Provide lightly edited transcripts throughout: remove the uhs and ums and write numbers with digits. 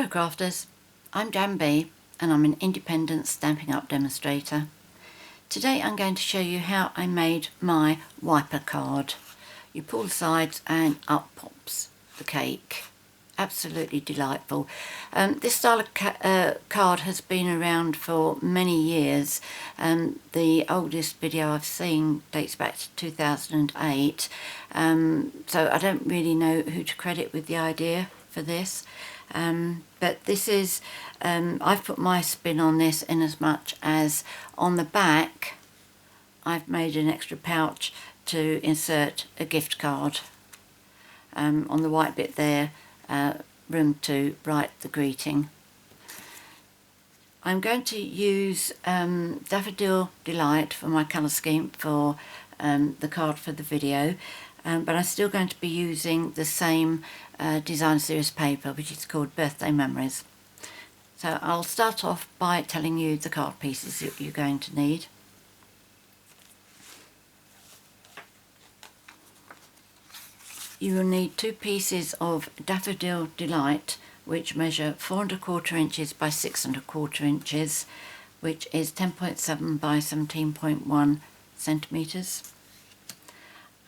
Hello crafters, I'm JanB and I'm an independent Stampin' Up demonstrator. Today I'm going to show you how I made my wiper card. You pull the sides and up pops the cake. Absolutely delightful. This style of card has been around for many years. The oldest video I've seen dates back to 2008, so I don't really know who to credit with the idea for this. But this is, I've put my spin on this in as much as on the back I've made an extra pouch to insert a gift card. On the white bit there, room to write the greeting. I'm going to use Daffodil Delight for my colour scheme for the card for the video, but I'm still going to be using the same design series paper, which is called Birthday Memories. So I'll start off by telling you the card pieces that you're going to need. You will need 2 pieces of Daffodil Delight, which measure 4 1/4 inches by 6 1/4 inches, which is 10.7 by 17.1 centimetres.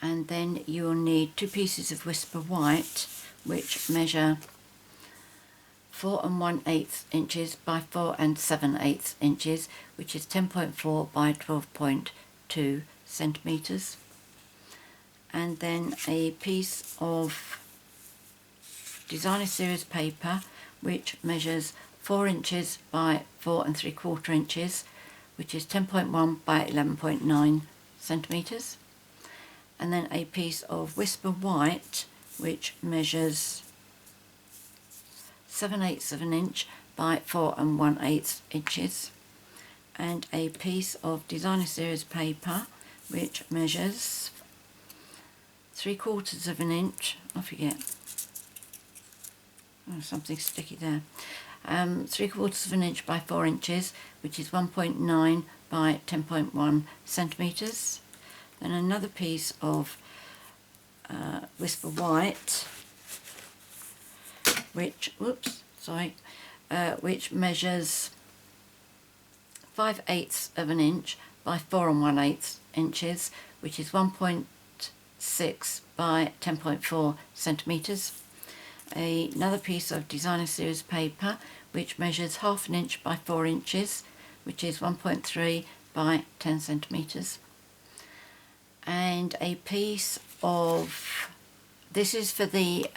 And then you will need 2 pieces of Whisper White, which measure 4 1/8 inches by 4 7/8 inches, which is 10.4 by 12.2 centimetres. And then a piece of designer series paper, which measures 4 inches by 4 3/4 inches, which is 10.1 by 11.9 centimetres. And then a piece of Whisper White, which measures 7/8 of an inch by 4 1/8 inches. And a piece of designer series paper, which measures 3/4 of an inch, I forget, oh, something sticky there, 3/4 of an inch by 4 inches, which is 1.9 by 10.1 centimetres. Then another piece of Whisper White, which, which measures 5/8 of an inch by 4 1/8 inches, which is 1.6 by 10.4 centimetres. Another piece of designer series paper, which measures 1/2 an inch by 4 inches, which is 1.3 by 10 centimetres. And a piece of, this is for the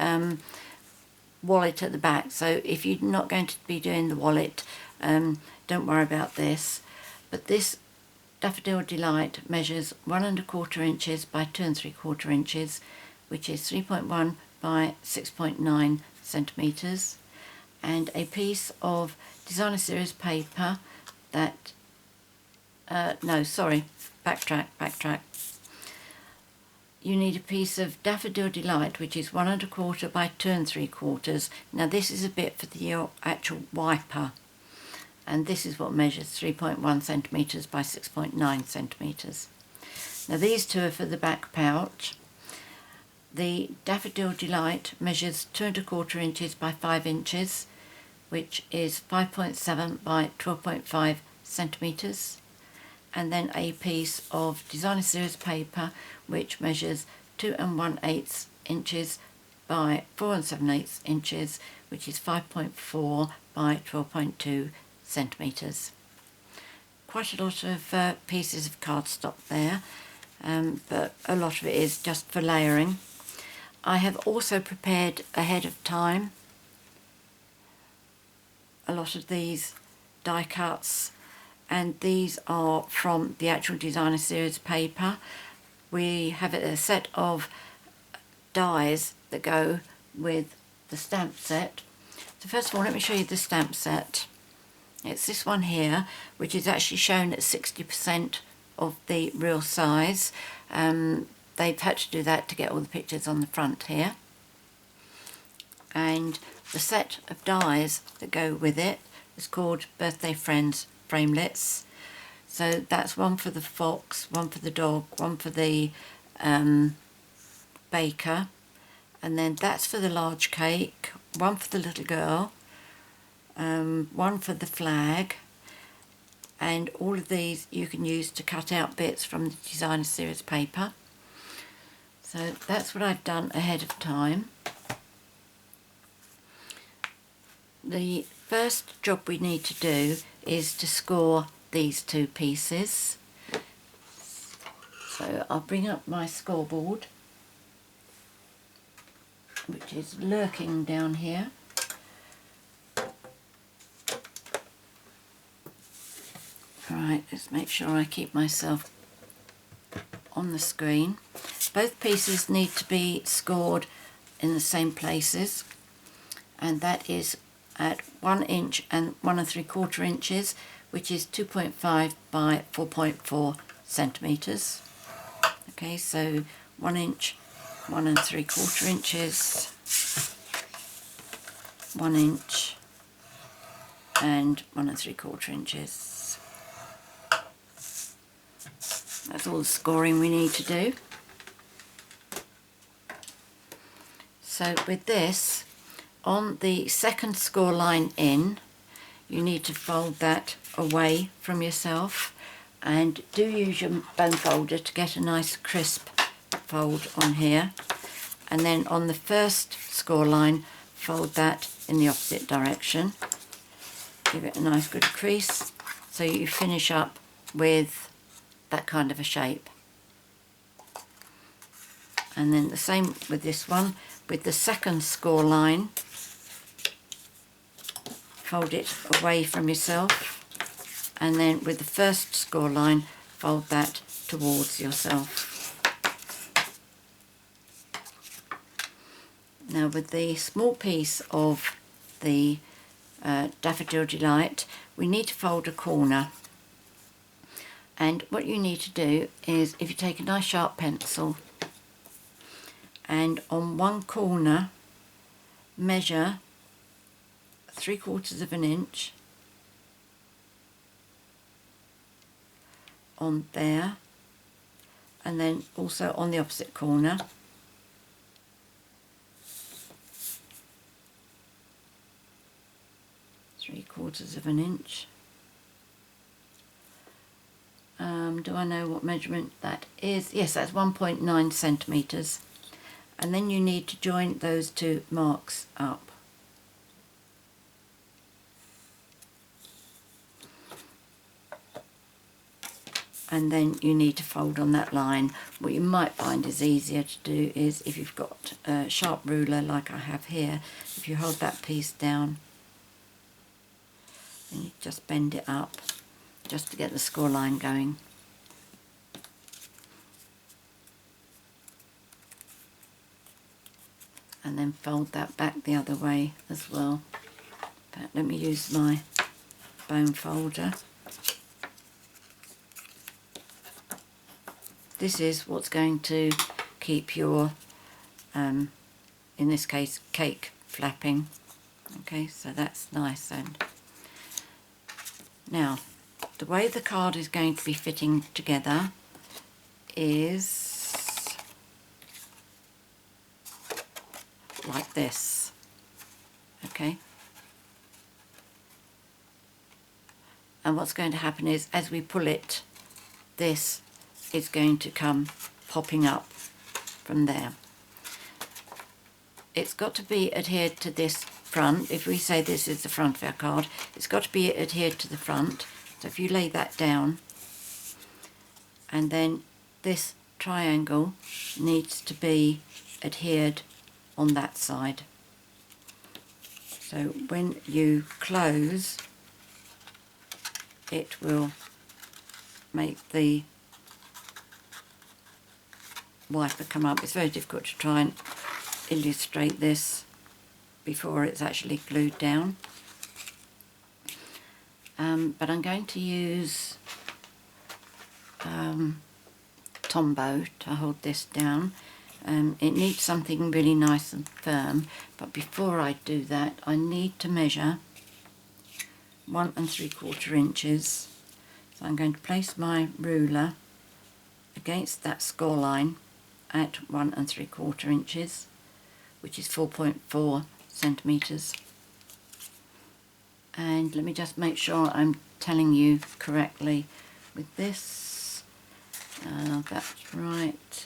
wallet at the back, so if you're not going to be doing the wallet, don't worry about this. But this Daffodil Delight measures 1 1/4 inches by 2 3/4 inches, which is 3.1 by 6.9 centimetres. And a piece of designer series paper that, backtrack. You need a piece of Daffodil Delight, which is 1 1/4 by 2 3/4. Now this is a bit for the actual wiper, and this is what measures 3.1 centimetres by 6.9 centimetres. Now these two are for the back pouch. The Daffodil Delight measures 2 1/4 inches by 5 inches, which is 5.7 by 12.5 centimetres. And then a piece of designer series paper, which measures 2 1/8 inches by 4 7/8 inches, which is 5.4 by 12.2 centimetres. Quite a lot of pieces of cardstock there, but a lot of it is just for layering. I have also prepared ahead of time a lot of these die cuts, and these are from the actual designer series paper. We have a set of dies that go with the stamp set. So first of all, let me show you the stamp set. It's this one here, which is actually shown at 60% of the real size. They've had to do that to get all the pictures on the front here. And the set of dies that go with it is called Birthday Friends Framelits. So that's one for the fox, one for the dog, one for the baker, and then that's for the large cake, one for the little girl, one for the flag, and all of these you can use to cut out bits from the designer series paper. So that's what I've done ahead of time. The first job we need to do is to score these two pieces. So I'll bring up my scoreboard, which is lurking down here. Right, let's make sure I keep myself on the screen. Both pieces need to be scored in the same places, and that is at 1 inch and 1 3/4 inches, which is 2.5 by 4.4 centimetres. Okay, so 1 inch, 1 3/4 inches, 1 inch and 1 3/4 inches. That's all the scoring we need to do. So with this, on the second score line in, you need to fold that away from yourself, and do use your bone folder to get a nice crisp fold on here. And then on the first score line, fold that in the opposite direction. Give it a nice good crease so you finish up with that kind of a shape. And then the same with this one. With the second score line, fold it away from yourself, and then with the first score line, fold that towards yourself. Now with the small piece of the Daffodil Delight, we need to fold a corner. And what you need to do is, if you take a nice sharp pencil, and on one corner measure 3/4 inch on there, and then also on the opposite corner, three-quarters of an inch. Do I know what measurement that is? Yes, that's 1.9 centimetres. And then you need to join those two marks up. And then you need to fold on that line. What you might find is easier to do is, if you've got a sharp ruler like I have here, if you hold that piece down and you just bend it up just to get the score line going. And then fold that back the other way as well. But let me use my bone folder. This is what's going to keep your, in this case, cake flapping. Okay, so that's nice. And now, the way the card is going to be fitting together is like this. Okay, and what's going to happen is, as we pull it, this is going to come popping up from there. It's got to be adhered to this front. If we say this is the front of our card, it's got to be adhered to the front. So if you lay that down, and then this triangle needs to be adhered on that side. So when you close, it will make the wiper come up. It's very difficult to try and illustrate this before it's actually glued down. But I'm going to use Tombow to hold this down. It needs something really nice and firm, but before I do that, I need to measure 1 3/4 inches. So I'm going to place my ruler against that score line at 1 3/4 inches, which is 4.4 centimetres. And let me just make sure I'm telling you correctly with this. That's right.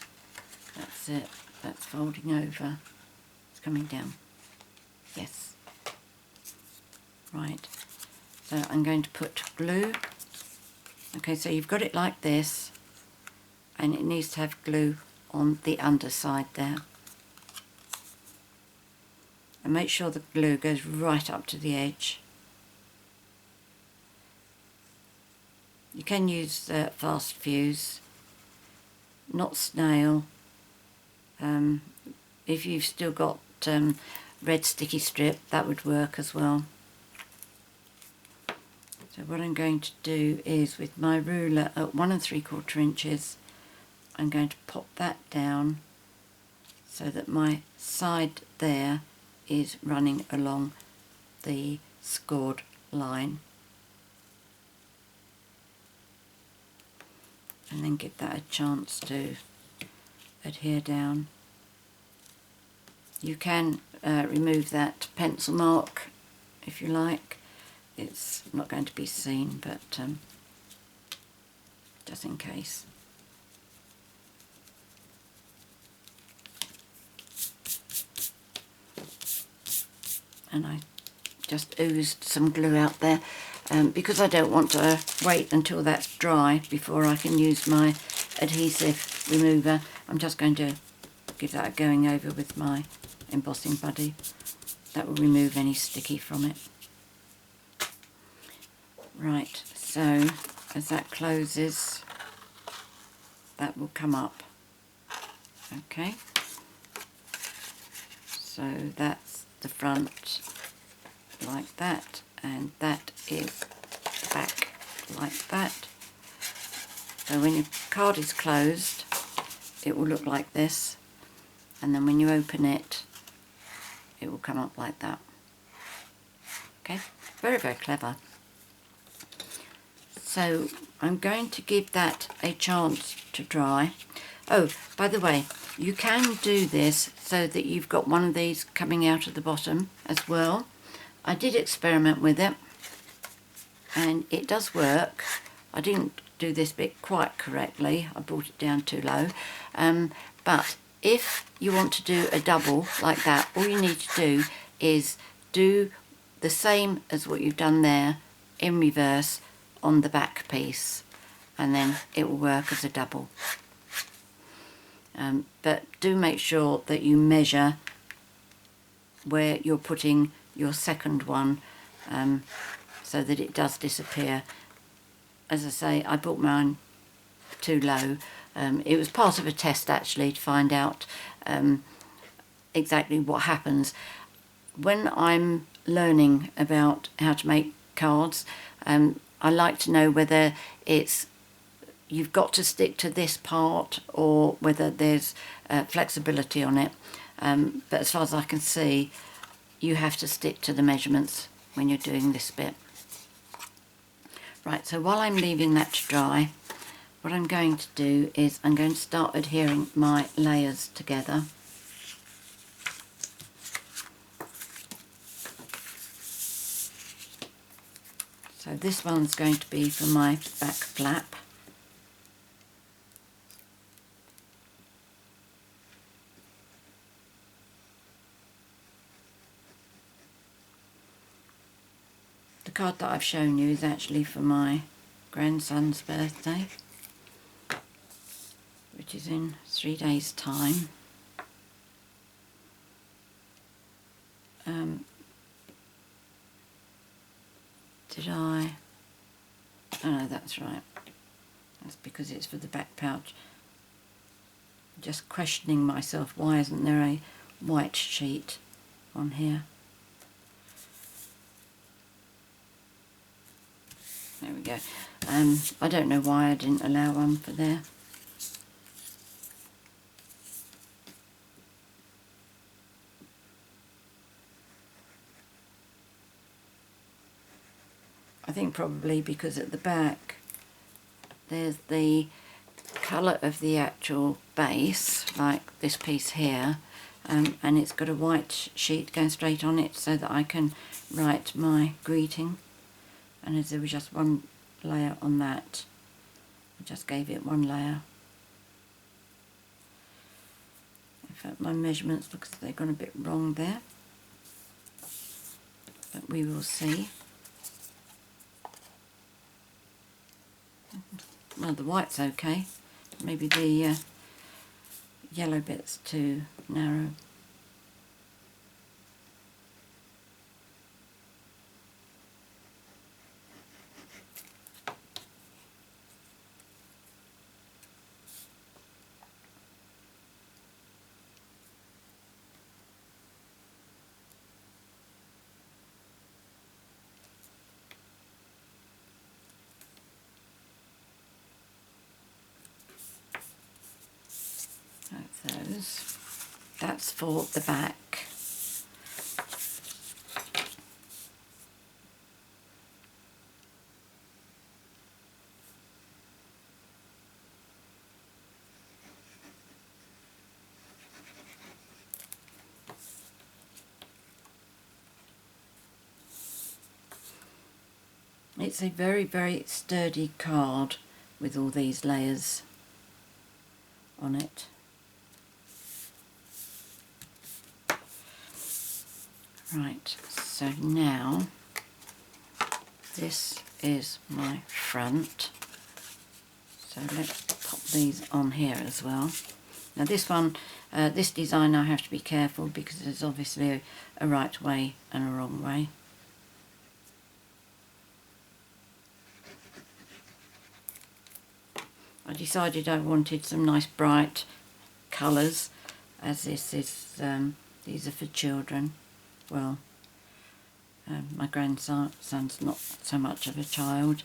That's it. That's folding over. It's coming down. Yes. Right. So I'm going to put glue. Okay, so you've got it like this, and it needs to have glue on the underside there. And make sure the glue goes right up to the edge. You can use fast fuse, not snail. If you've still got red sticky strip, that would work as well. So what I'm going to do is, with my ruler at 1 3/4 inches, I'm going to pop that down so that my side there is running along the scored line. And then give that a chance to adhere down. You can remove that pencil mark if you like. It's not going to be seen, but just in case. And I just oozed some glue out there because I don't want to wait until that's dry before I can use my adhesive remover. I'm just going to give that a going over with my embossing buddy. That will remove any sticky from it. Right, so as that closes, that will come up. Okay, so that's the front like that, and that is the back like that. So when your card is closed, it will look like this, and then when you open it, it will come up like that. Okay, very, very clever. So I'm going to give that a chance to dry. Oh, by the way, you can do this so that you've got one of these coming out of the bottom as well. I did experiment with it, and it does work. I didn't do this bit quite correctly. I brought it down too low. But if you want to do a double like that, all you need to do is do the same as what you've done there in reverse on the back piece, and then it will work as a double. But do make sure that you measure where you're putting your second one so that it does disappear. As I say, I brought mine too low. It was part of a test actually to find out exactly what happens. When I'm learning about how to make cards, I like to know whether it's you've got to stick to this part or whether there's flexibility on it. But as far as I can see, you have to stick to the measurements when you're doing this bit. Right, so while I'm leaving that to dry, what I'm going to do is I'm going to start adhering my layers together. So this one's going to be for my back flap. The card that I've shown you is actually for my grandson's birthday, which is in 3 days' time. Did I? Oh no, that's right. That's because it's for the back pouch. Just questioning myself, why isn't there a white sheet on here? There we go. I don't know why I didn't allow one for there. I think probably because at the back there's the colour of the actual base, like this piece here, and it's got a white sheet going straight on it so that I can write my greeting. and as there was just one layer on that, I just gave it one layer. In fact, my measurements look as if they've gone a bit wrong there, but we will see. Well, the white's okay, maybe the yellow bit's too narrow. Those. That's for the back. It's a very, very sturdy card with all these layers on it. Right, so now this is my front. So let's pop these on here as well. Now this one, this design I have to be careful because there's obviously a right way and a wrong way. I decided I wanted some nice bright colours, as this is, these are for children. Well, my grandson's not so much of a child.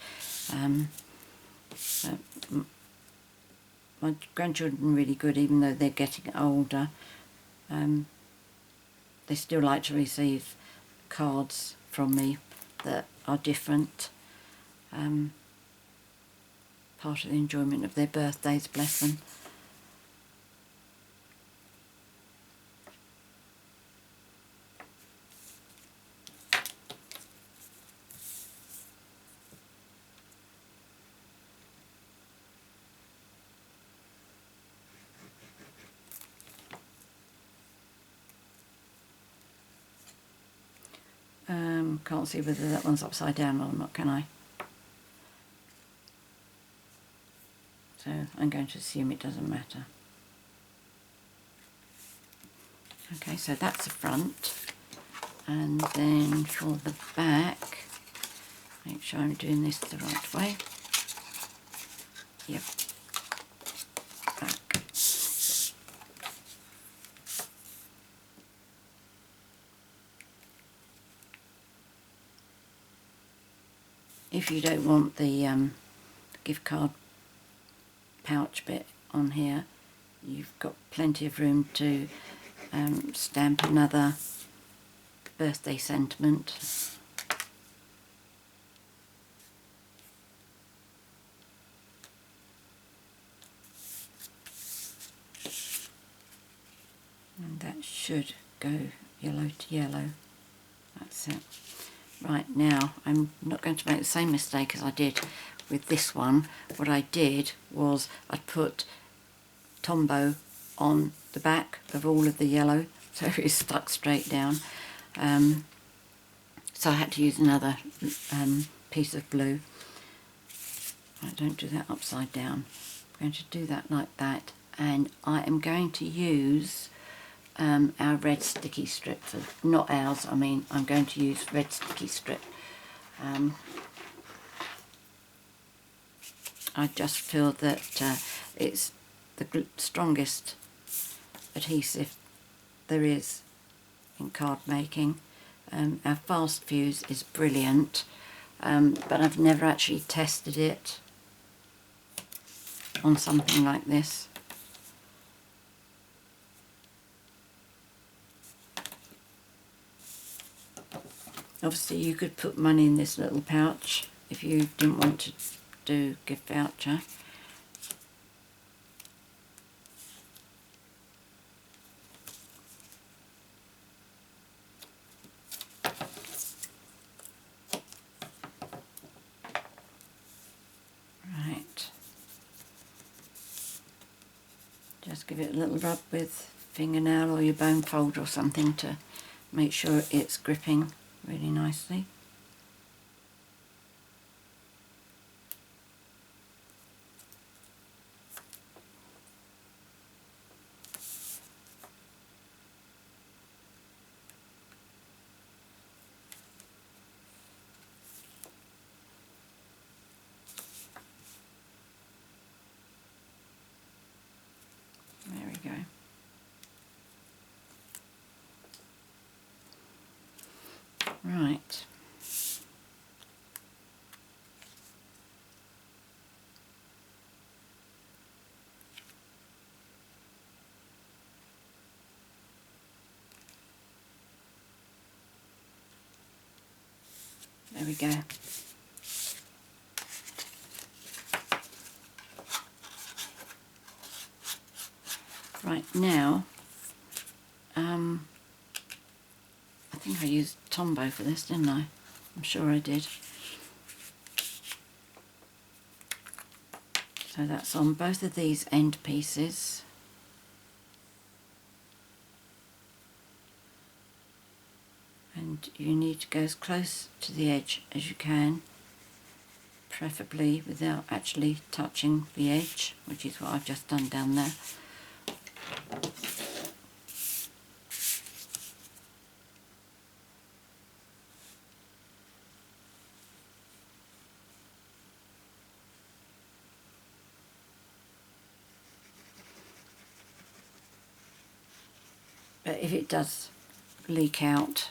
My grandchildren are really good, even though they're getting older. They still like to receive cards from me that are different. Part of the enjoyment of their birthdays, bless them. Can't see whether that one's upside down or not, can I? So I'm going to assume it doesn't matter. Okay, so that's the front. And then for the back, make sure I'm doing this the right way. Yep. Back. If you don't want the gift card pouch bit on here, you've got plenty of room to stamp another birthday sentiment. And that should go yellow to yellow. That's it. Right, now I'm not going to make the same mistake as I did with this one. What I did was I put Tombow on the back of all of the yellow, so it's stuck straight down. So I had to use another piece of blue. I don't do that upside down. I'm going to do that like that, and I am going to use our red sticky strip. Not ours, I mean I'm going to use red sticky strip. I just feel that it's the strongest adhesive there is in card making. Our fast fuse is brilliant, but I've never actually tested it on something like this. Obviously you could put money in this little pouch if you didn't want to do gift voucher. Just give it a little rub with fingernail or your bone folder or something to make sure it's gripping really nicely. There we go. Right. There we go. Right, now, I think I used Tombow for this, didn't I? I'm sure I did. So that's on both of these end pieces. And you need to go as close to the edge as you can, preferably without actually touching the edge, which is what I've just done down there. But if it does leak out,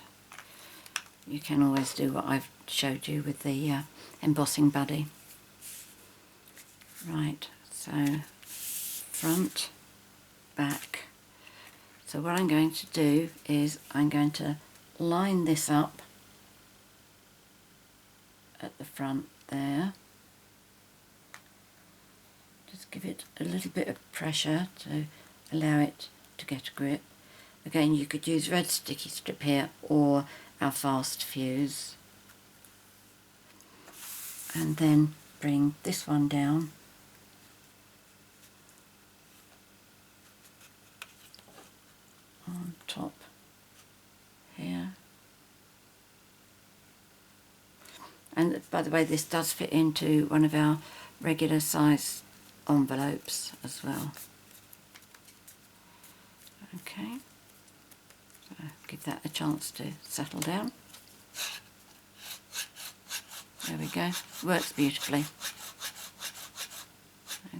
you can always do what I've showed you with the embossing buddy. Right, so front, back. So what I'm going to do is I'm going to line this up at the front there. Just give it a little bit of pressure to allow it to get a grip. Again, you could use red sticky strip here or our fast fuse. And then bring this one down. On top here. And by the way, this does fit into one of our regular size envelopes as well. Okay. Give that a chance to settle down. There we go, works beautifully.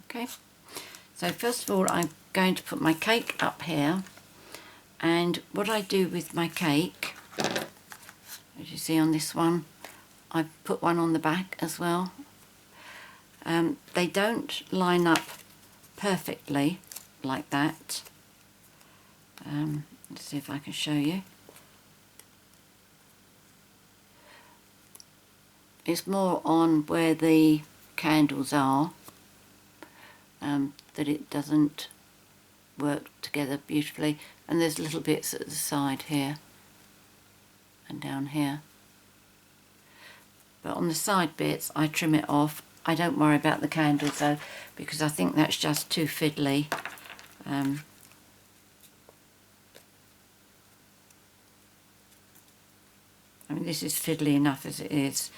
Okay, so first of all I'm going to put my cake up here, and what I do with my cake, as you see on this one, I've put one on the back as well. They don't line up perfectly like that. Let's see if I can show you. It's more on where the candles are that it doesn't work together beautifully, and there's little bits at the side here and down here. But on the side bits I trim it off. I don't worry about the candles though, because I think that's just too fiddly. I mean, this is fiddly enough as it is.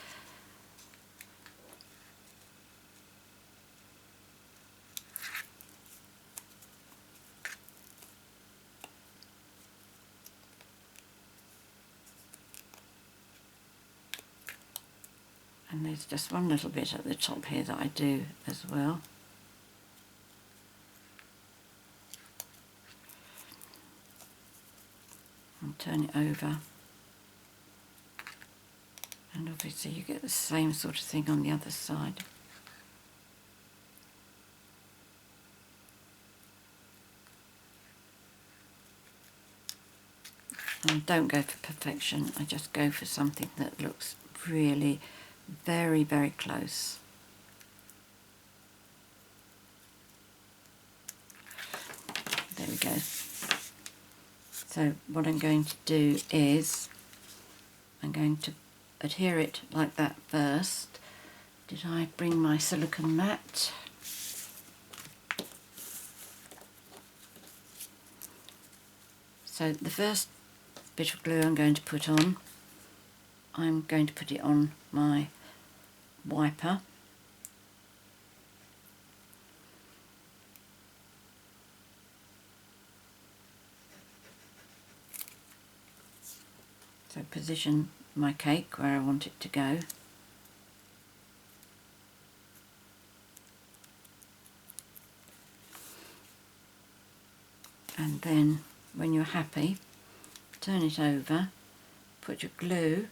And there's just one little bit at the top here that I do as well. And turn it over. And obviously you get the same sort of thing on the other side. And don't go for perfection, I just go for something that looks really very, very close. There we go. So what I'm going to do is I'm going to adhere it like that first. Did I bring my silicone mat? So the first bit of glue I'm going to put on, I'm going to put it on my wiper. So position my cake where I want it to go. And then when you're happy, turn it over, put your glue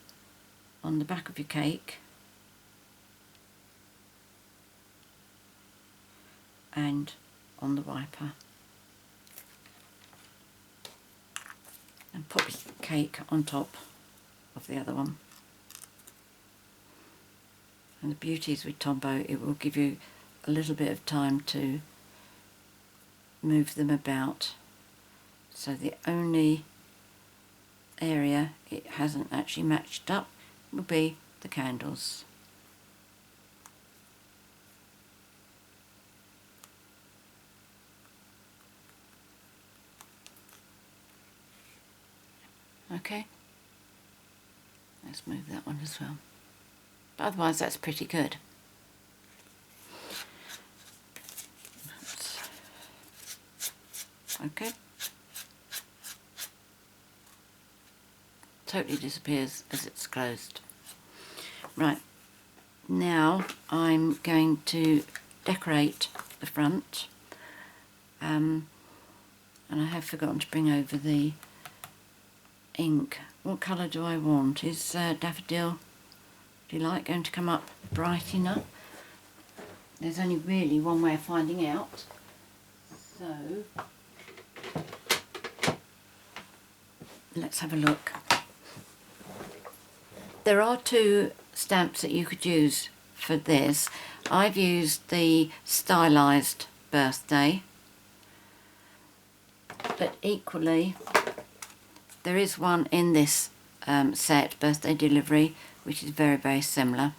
on the back of your cake and on the wiper, and put the cake on top of the other one. And the beauty is with Tombow, it will give you a little bit of time to move them about. So the only area it hasn't actually matched up will be the candles. Okay, let's move that one as well. But otherwise that's pretty good. Okay. Totally disappears as it's closed. Right, now I'm going to decorate the front, and I have forgotten to bring over the ink. What colour do I want? Is Daffodil Delight going to come up bright enough? There's only really one way of finding out. So let's have a look. There are two stamps that you could use for this. I've used the stylised birthday, but equally there is one in this set, birthday delivery, which is very, very similar.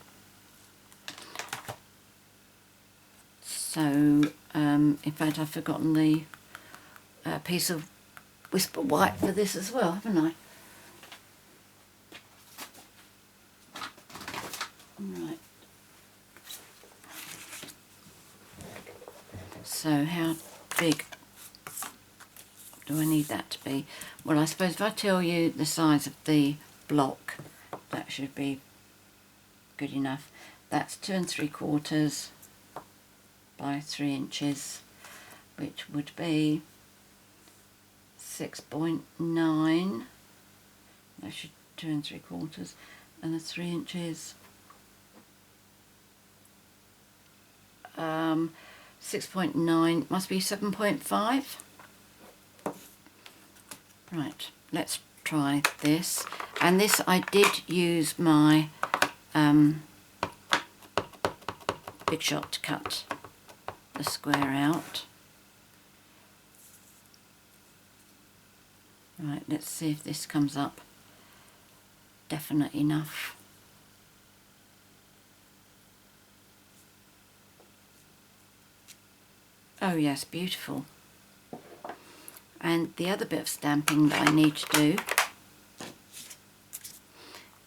So in fact I've forgotten the piece of Whisper White for this as well, haven't I? Right. So how big do I need that to be? Well, I suppose if I tell you the size of the block, that should be good enough. That's 2 3/4 by 3 inches, which would be 6.9. That should 2 3/4, and the 3 inches 6.9 must be 7.5. Right, let's try this. And this I did use my Big Shot to cut the square out. Right, let's see if this comes up definite enough. Oh yes, beautiful. And the other bit of stamping that I need to do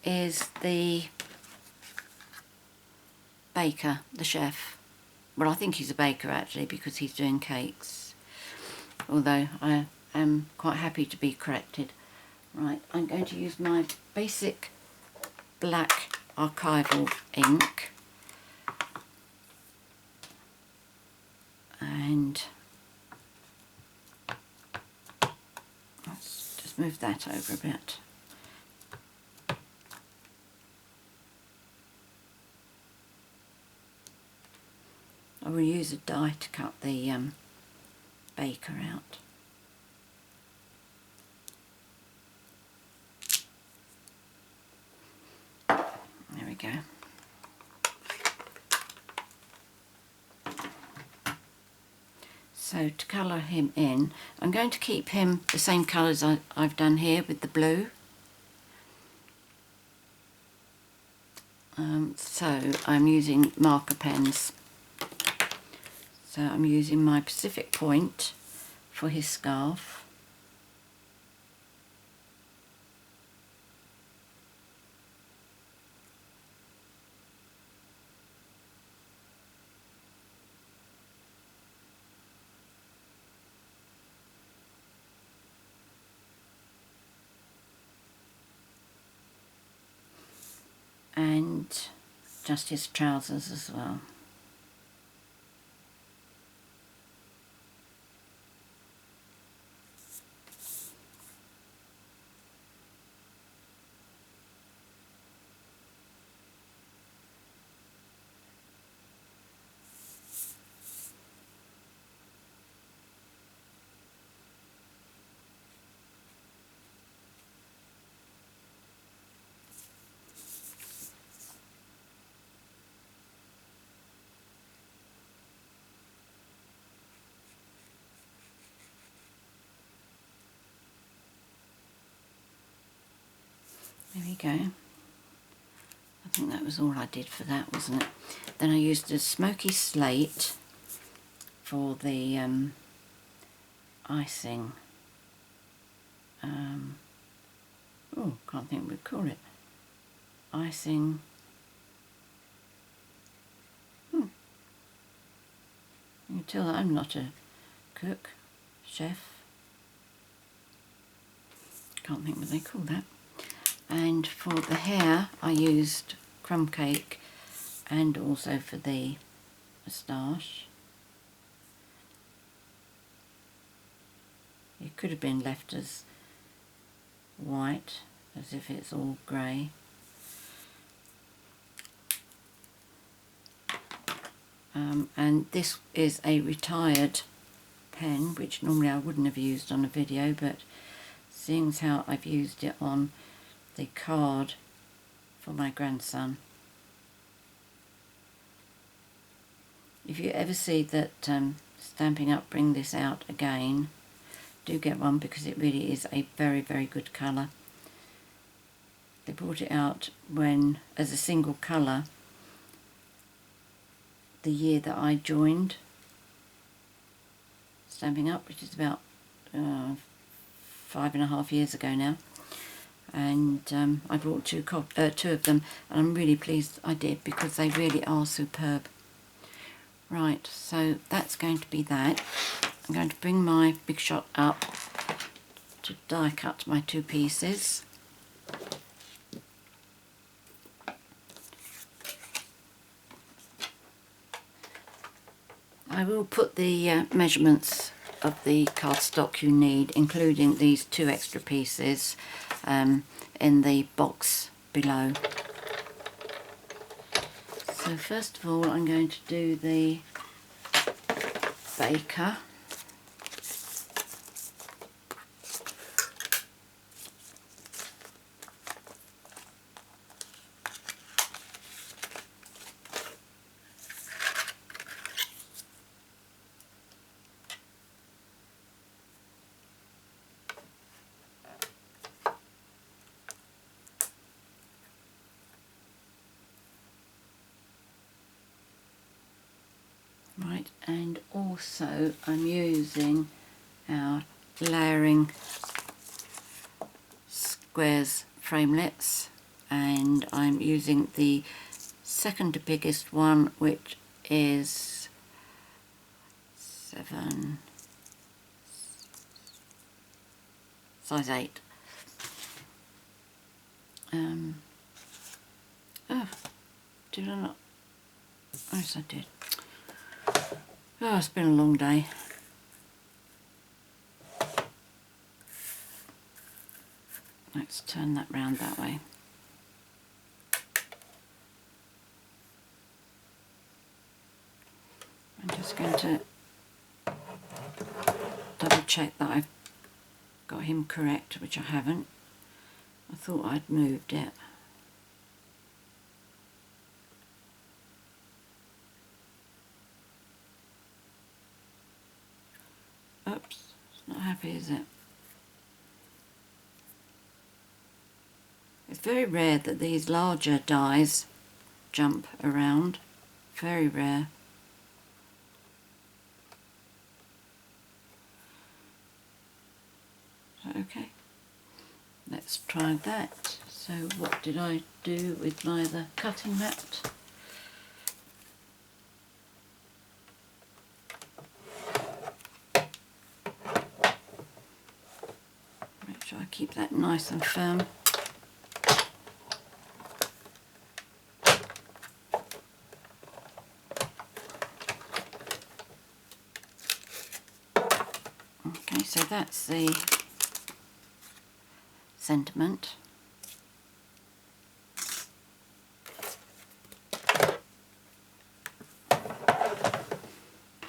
is the baker, the chef. Well, I think he's a baker actually, because he's doing cakes, although I am quite happy to be corrected. Right, I'm going to use my basic black archival ink, and let's just move that over a bit. I will use a die to cut the baker out. There we go. So to colour him in, I'm going to keep him the same colours I've done here with the blue. So I'm using marker pens. So I'm using my Pacific Point for his scarf. and just his trousers as well. There we go. I think that was all I did for that, wasn't it? Then I used a smoky slate for the icing. Oh, can't think what we'd call it. Icing. You can tell that I'm not a cook, chef. Can't think what they call that. And for the hair I used crumb cake, and also for the moustache. It could have been left as white, as if it's all grey. And this is a retired pen, which normally I wouldn't have used on a video, but seeing as how I've used it on the card for my grandson. If you ever see that Stampin' Up bring this out again, do get one, because it really is a very, very good colour. They brought it out as a single colour the year that I joined Stampin' Up, which is about 5.5 years ago now. And I bought two of them, and I'm really pleased I did, because they really are superb. Right, so that's going to be that. I'm going to bring my Big Shot up to die cut my two pieces. I will put the measurements of the cardstock you need, including these 2 extra pieces, in the box below. So first of all, I'm going to do the baker. Right, and also I'm using our layering squares framelits, and I'm using the second to biggest one, which is 7, size 8. Oh, did I not? Yes, I did. Oh, it's been a long day. Let's turn that round that way. I'm just going to double check that I've got him correct, which I haven't. I thought I'd moved it. Oops, it's not happy, is it? It's very rare that these larger dies jump around. Very rare. Okay, let's try that. So what did I do with my other cutting mat? Make sure I keep that nice and firm. so that's the sentiment.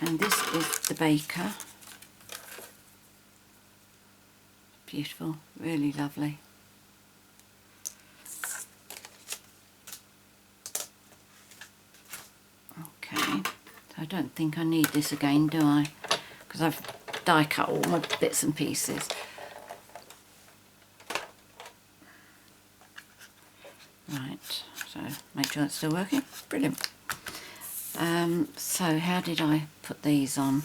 And this is the baker. Beautiful, really lovely. Okay, so I don't think I need this again, do I? Because I've die cut all my bits and pieces. Right, so make sure it's still working. Brilliant. So how did I put these on?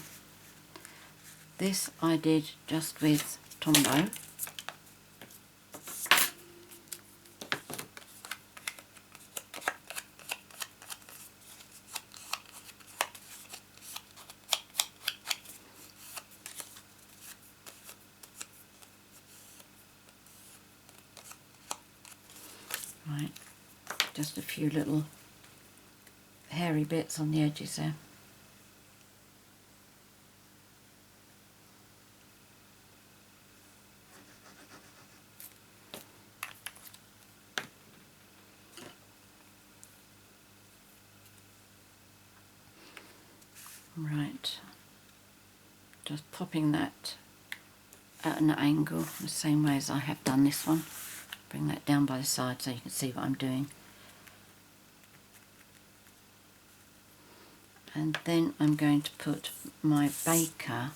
This I did just with Tombow. Right, just a few little hairy bits on the edges there. Right, just popping that at an angle the same way as I have done this one. Bring that down by the side so you can see what I'm doing. And then I'm going to put my baker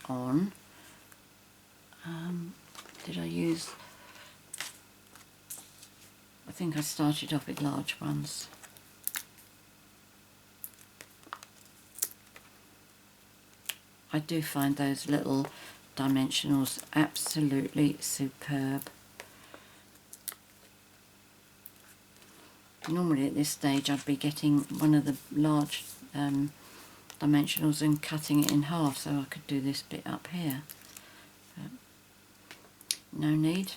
on. Did I use... I think I started off with large ones. I do find those little dimensionals absolutely superb. Normally at this stage I'd be getting one of the large dimensionals and cutting it in half so I could do this bit up here. But no need.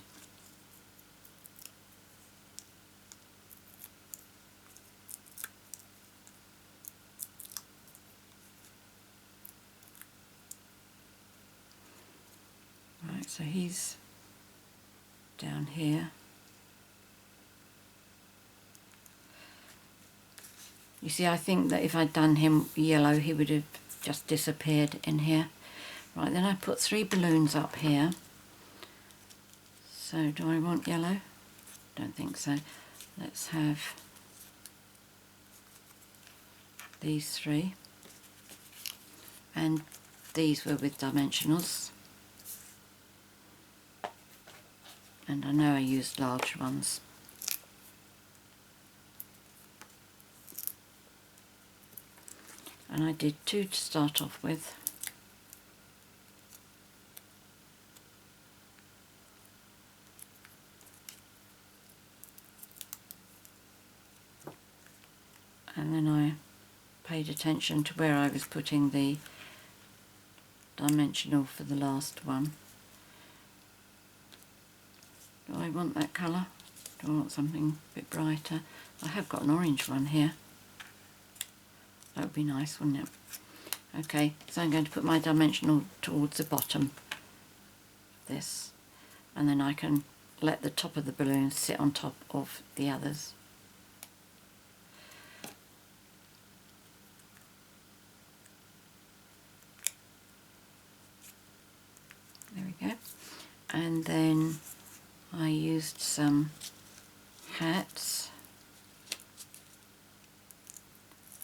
Right, so he's down here. You see, I think that if I'd done him yellow, he would have just disappeared in here. Right, then I put 3 balloons up here. So, do I want yellow? Don't think so. Let's have these 3. And these were with dimensionals. And I know I used large ones. And I did 2 to start off with. And then I paid attention to where I was putting the dimensional for the last one. Do I want that colour? Do I want something a bit brighter? I have got an orange one here. That would be nice, wouldn't it? Okay, so I'm going to put my dimensional towards the bottom of this, and then I can let the top of the balloon sit on top of the others. There we go. And then I used some hats.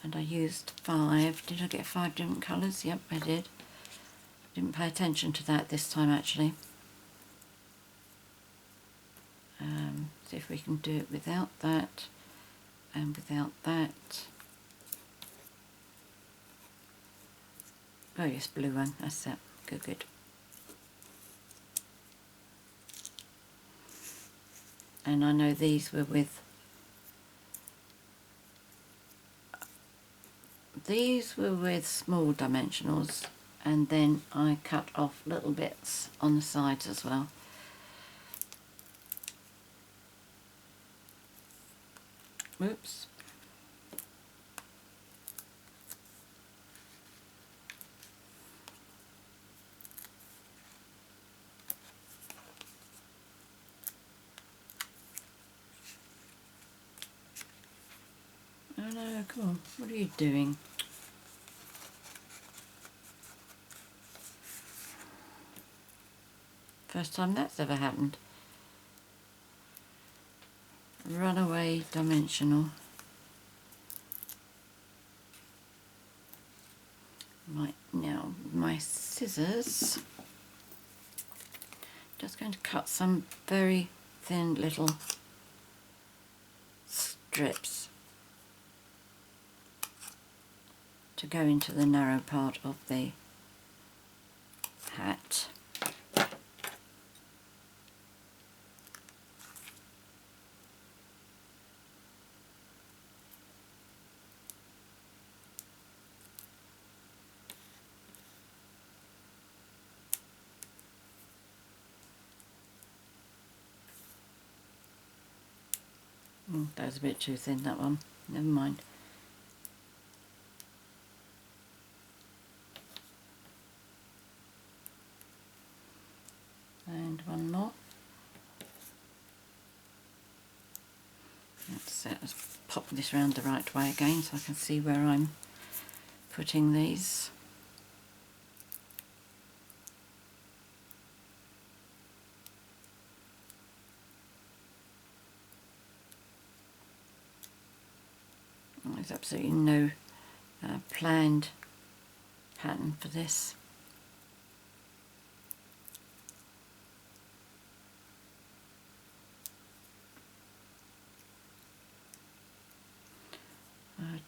And I used 5. Did I get 5 different colours? Yep, I did. Didn't pay attention to that this time actually. See if we can do it without that and without that. Oh yes, blue one, that's that. Good, good. And I know these were with small dimensionals, and then I cut off little bits on the sides as well. Oops. Oh no, come on, what are you doing? First time that's ever happened. Runaway dimensional. Right, now my scissors, just going to cut some very thin little strips to go into the narrow part of the hat. That was a bit too thin, that one. Never mind. And one more. Let's pop this round the right way again so I can see where I'm putting these. There's absolutely no planned pattern for this.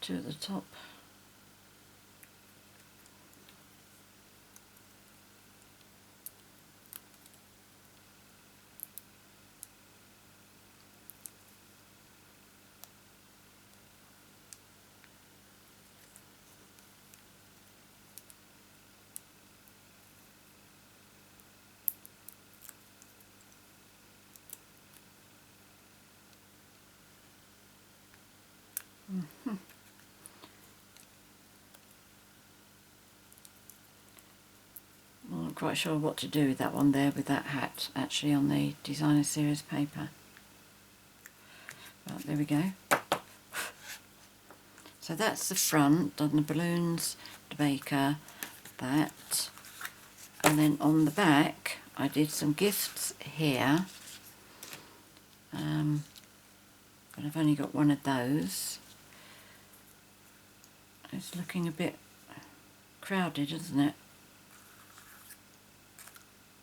Two at the top. Well, not quite sure what to do with that one there, with that hat actually on the designer series paper. Right, there we go. So that's the front, done the balloons, the baker, that, and then on the back I did some gifts here, but I've only got one of those. It's looking a bit crowded, isn't it?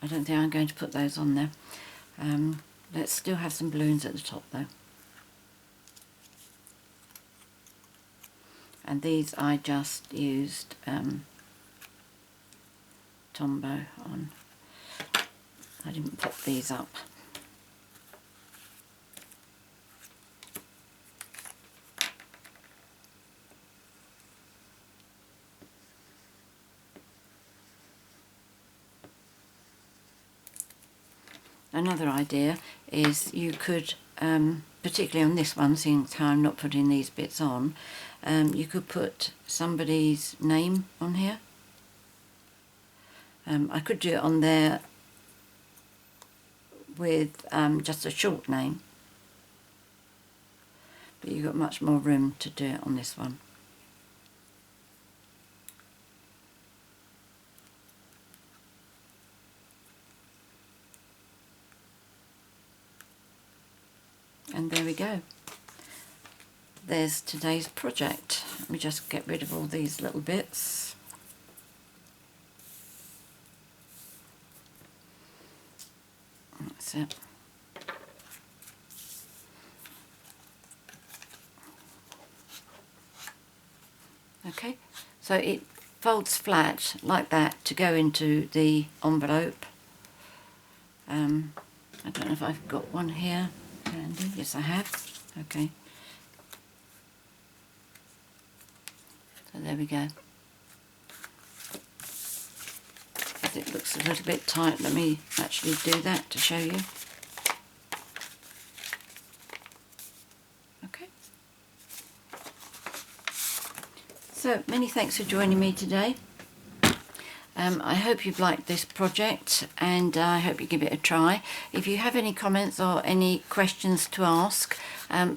I don't think I'm going to put those on there. Let's still have some balloons at the top though. And these I just used Tombow on. I didn't pop these up. Another idea is you could, particularly on this one, seeing how I'm not putting these bits on, you could put somebody's name on here. I could do it on there with just a short name, but you've got much more room to do it on this one. And there we go. There's today's project. Let me just get rid of all these little bits. That's it. Okay, so it folds flat like that to go into the envelope. I don't know if I've got one here handy. Yes, I have. Okay. So there we go. It looks a little bit tight. Let me actually do that to show you. Okay. So many thanks for joining me today. I hope you've liked this project, and I hope you give it a try. If you have any comments or any questions to ask,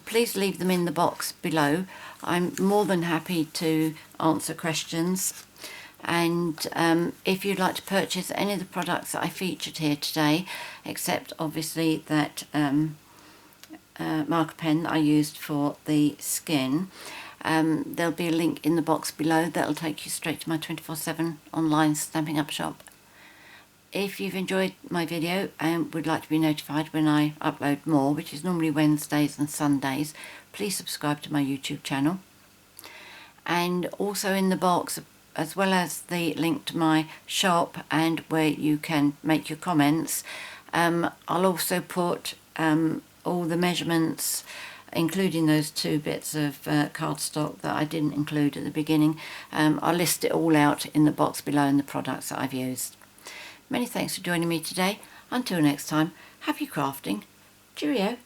please leave them in the box below. I'm more than happy to answer questions. And if you'd like to purchase any of the products that I featured here today, except obviously that marker pen that I used for the skin, there'll be a link in the box below that'll take you straight to my 24/7 online Stampin' Up shop. If you've enjoyed my video and would like to be notified when I upload more, which is normally Wednesdays and Sundays, please subscribe to my YouTube channel. And also in the box, as well as the link to my shop and where you can make your comments, I'll also put all the measurements, including those 2 bits of cardstock that I didn't include at the beginning. I'll list it all out in the box below and the products that I've used. Many thanks for joining me today. Until next time, happy crafting. Cheerio.